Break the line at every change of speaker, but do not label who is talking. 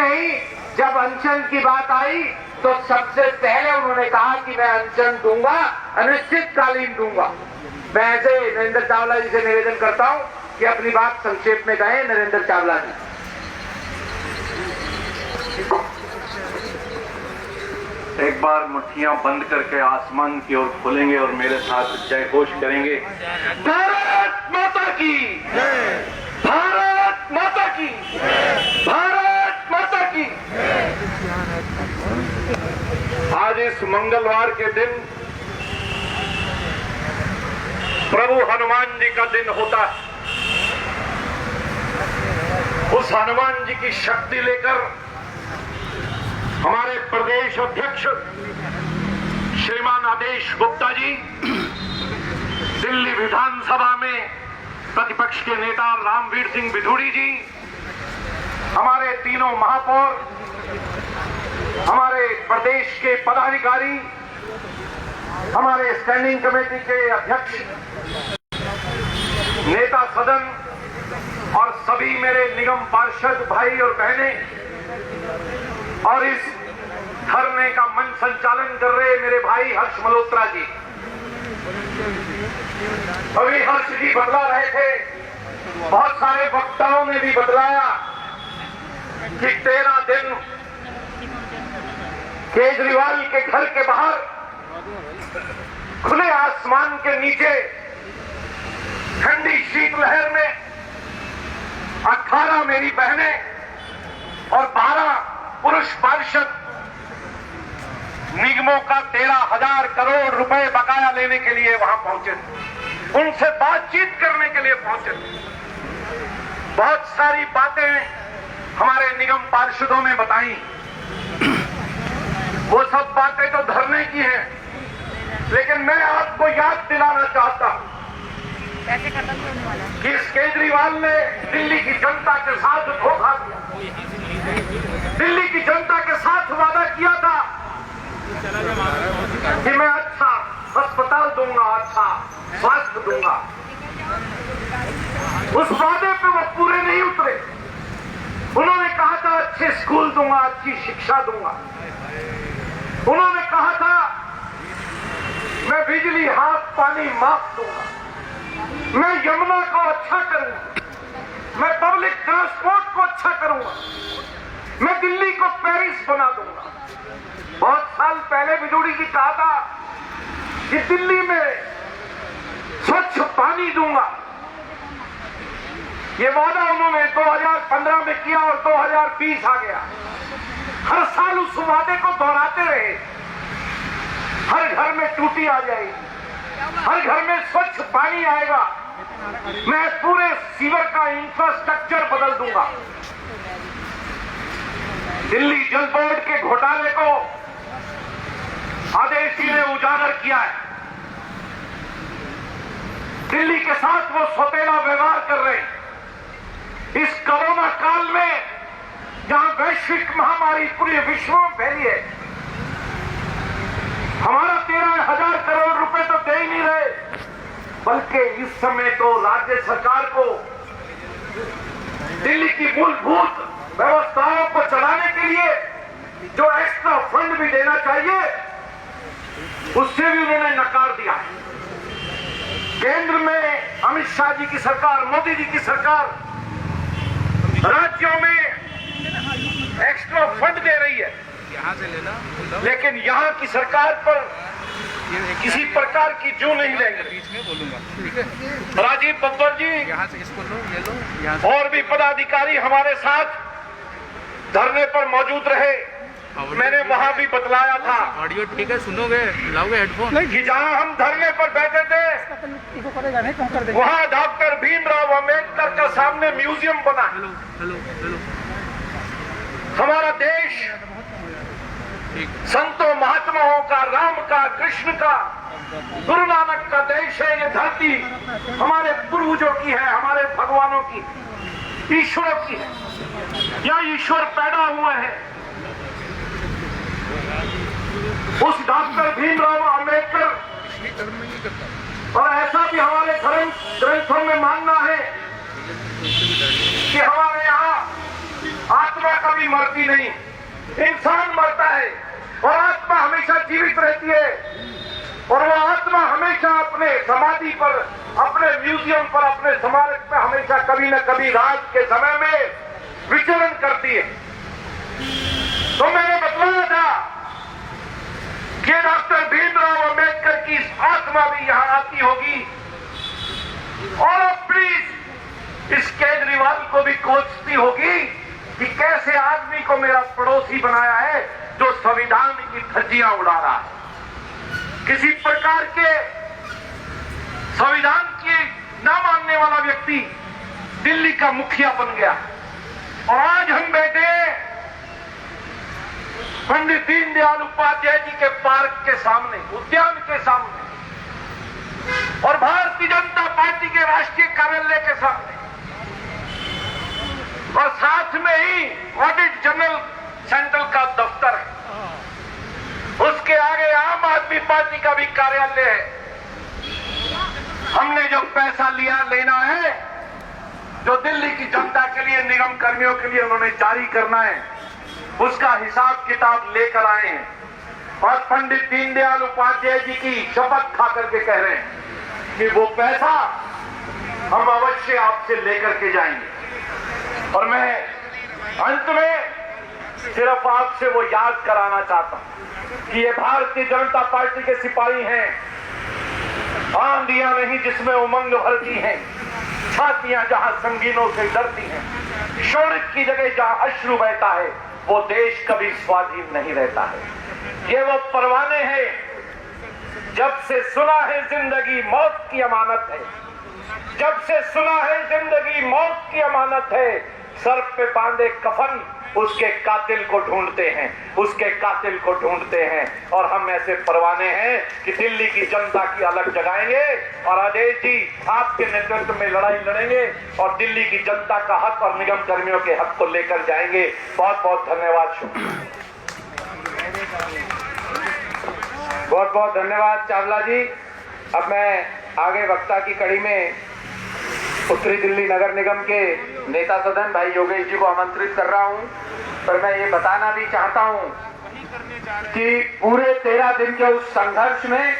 नहीं, जब अनशन की बात आई तो सबसे पहले उन्होंने कहा कि मैं अनशन दूंगा, अनिश्चितकालीन दूंगा। मैं ऐसे नरेंद्र चावला जी से निवेदन करता हूं कि अपनी बात संक्षेप में कहें। नरेंद्र चावला जी।
एक बार मुट्ठियां बंद करके आसमान की ओर खोलेंगे और मेरे साथ जय घोष करेंगे।
भारत माता की, भारत माता की, भारत माता की। आज इस मंगलवार के दिन प्रभु हनुमान जी का दिन होता है। उस हनुमान जी की शक्ति लेकर हमारे प्रदेश अध्यक्ष श्रीमान आदेश गुप्ता जी दिल्ली विधानसभा में, प्रतिपक्ष के नेता रामवीर सिंह बिधूड़ी जी, हमारे तीनों महापौर, हमारे प्रदेश के पदाधिकारी, हमारे स्टैंडिंग कमेटी के अध्यक्ष, नेता सदन और सभी मेरे निगम पार्षद भाई और बहनें, और इस धरने का मंच संचालन कर रहे मेरे भाई हर्ष मल्होत्रा जी। अभी हर्ष जी बतला रहे थे, बहुत सारे वक्ताओं ने भी बतलाया कि 13 दिन केजरीवाल के घर के बाहर खुले आसमान के नीचे ठंडी शीतलहर में 18 मेरी बहनें और 12 पुरुष पार्षद निगमों का 13,000 करोड़ रुपए बकाया लेने के लिए वहां पहुंचे, उनसे बातचीत करने के लिए पहुंचे। बहुत सारी बातें हमारे निगम पार्षदों ने बताई। वो सब बातें तो धरने की हैं, लेकिन मैं आपको याद दिलाना चाहता हूं कि इस केजरीवाल ने दिल्ली की जनता के साथ धोखा दिया। दिल्ली की जनता के साथ वादा किया था कि मैं अच्छा अस्पताल दूंगा, अच्छा स्वास्थ्य दूंगा। उस वादे पे वो पूरे नहीं उतरे। उन्होंने कहा था अच्छे स्कूल दूंगा, अच्छी शिक्षा दूंगा। उन्होंने कहा था मैं बिजली हाथ पानी माफ दूंगा, मैं यमुना को अच्छा करूंगा, मैं पब्लिक ट्रांसपोर्ट को अच्छा करूंगा, मैं दिल्ली को पेरिस बना दूंगा। बहुत साल पहले बिधूड़ी जी कहा था कि दिल्ली में स्वच्छ पानी दूंगा। ये वादा उन्होंने 2015 में किया और 2020 आ गया। हर साल उस वादे को दोहराते रहे। हर घर में टूटी आ जाएगी, हर घर में स्वच्छ पानी आएगा, मैं पूरे सीवर का इंफ्रास्ट्रक्चर बदल दूंगा। दिल्ली जल बोर्ड के घोटाले को आदेश जी ने उजागर किया है। दिल्ली के साथ वो सौतेला व्यवहार कर रहे हैं। इस कोरोना काल में जहां वैश्विक महामारी पूरे विश्व में फैली है, हमारा 13,000 करोड़ रुपए तो दे ही नहीं रहे, बल्कि इस समय तो राज्य सरकार को दिल्ली की मूलभूत व्यवस्थाओं को चलाने के लिए जो एक्स्ट्रा फंड भी देना चाहिए, उससे भी उन्होंने नकार दिया। केंद्र में अमित शाह जी की सरकार, मोदी जी की सरकार राज्यों में एक्स्ट्रा फंड दे रही है, लेकिन यहाँ की सरकार पर किसी प्रकार की जू नहीं लेंगे। राजीव बब्बर जी और भी पदाधिकारी हमारे साथ धरने पर मौजूद रहे। मैंने वहां भी बतलाया था,
ऑडियो ठीक है, सुनोगे, लाओगे हेडफोन, कि
जहां हम धरने पर बैठे थे वहां डॉक्टर भीमराव अंबेडकर का सामने म्यूजियम बना। हमारा देश संतों महात्माओं का, राम का, कृष्ण का, गुरु नानक का देश है। ये धरती हमारे पूर्वजों की है, हमारे भगवानों की, ईश्वरों की है। या ईश्वर पैदा हुए हैं। उस डॉक्टर भीमराव अंबेडकर, और ऐसा भी हमारे धर्म ग्रंथों में मानना है कि हमारे यहाँ आत्म आत्मा कभी मरती नहीं, इंसान मरता है और आत्मा हमेशा जीवित रहती है। और वो आत्मा हमेशा अपने समाधि पर, अपने म्यूजियम पर, अपने स्मारक पर हमेशा कभी न कभी रात के समय में विचरण करती है। तो मैंने बतलाया था कि डॉक्टर भीमराव अंबेडकर की आत्मा भी यहां आती होगी और प्लीज इस केजरीवाल को भी कोसती होगी कि कैसे आदमी को मेरा पड़ोसी बनाया है जो संविधान की धज्जियां उड़ा रहा है। किसी प्रकार के संविधान की न मानने वाला व्यक्ति दिल्ली का मुखिया बन गया और आज हम बैठे पंडित दीनदयाल उपाध्याय जी के पार्क के सामने, उद्यान के सामने और भारतीय जनता पार्टी के राष्ट्रीय कार्यालय के सामने और साथ में ही ऑडिट जनरल सेंट्रल का दफ्तर है, उसके आगे आम आदमी पार्टी का भी कार्यालय है। हमने जो पैसा लेना है, जो दिल्ली की जनता के लिए, निगम कर्मियों के लिए उन्होंने जारी करना है, उसका हिसाब किताब लेकर आए हैं और पंडित दीनदयाल उपाध्याय जी की शपथ खा करके कह रहे हैं कि वो पैसा हम अवश्य आपसे लेकर के जाएंगे। और मैं अंत में सिर्फ आपसे वो याद कराना चाहता हूं कि ये भारतीय जनता पार्टी के सिपाही हैं, आंधियां नहीं जिसमें उमंग भरती हैं, छातियां जहां संगीनों से डरती हैं, शोणित की जगह जहां अश्रु बहता है, वो देश कभी स्वाधीन नहीं रहता है। ये वो परवाने हैं, जब से सुना है जिंदगी मौत की अमानत है, जब से सुना है जिंदगी मौत की अमानत है, सर पे बांधे कफन उसके कातिल को ढूंढते हैं, उसके कातिल को ढूंढते हैं। और हम ऐसे परवाने हैं कि दिल्ली की जनता की अलग जगाएंगे और आदेश जी आपके नेतृत्व में लड़ाई लड़ेंगे और दिल्ली की जनता का हक और निगम कर्मियों के हक को लेकर जाएंगे। बहुत बहुत धन्यवाद, शुक्रिया।
बहुत बहुत धन्यवाद चावला जी। अब मैं आगे वक्ता की कड़ी में उत्तरी दिल्ली नगर निगम के नेता सदन भाई योगेश जी को आमंत्रित कर रहा हूं, पर मैं ये बताना भी चाहता हूं कि पूरे 13 दिन के उस संघर्ष में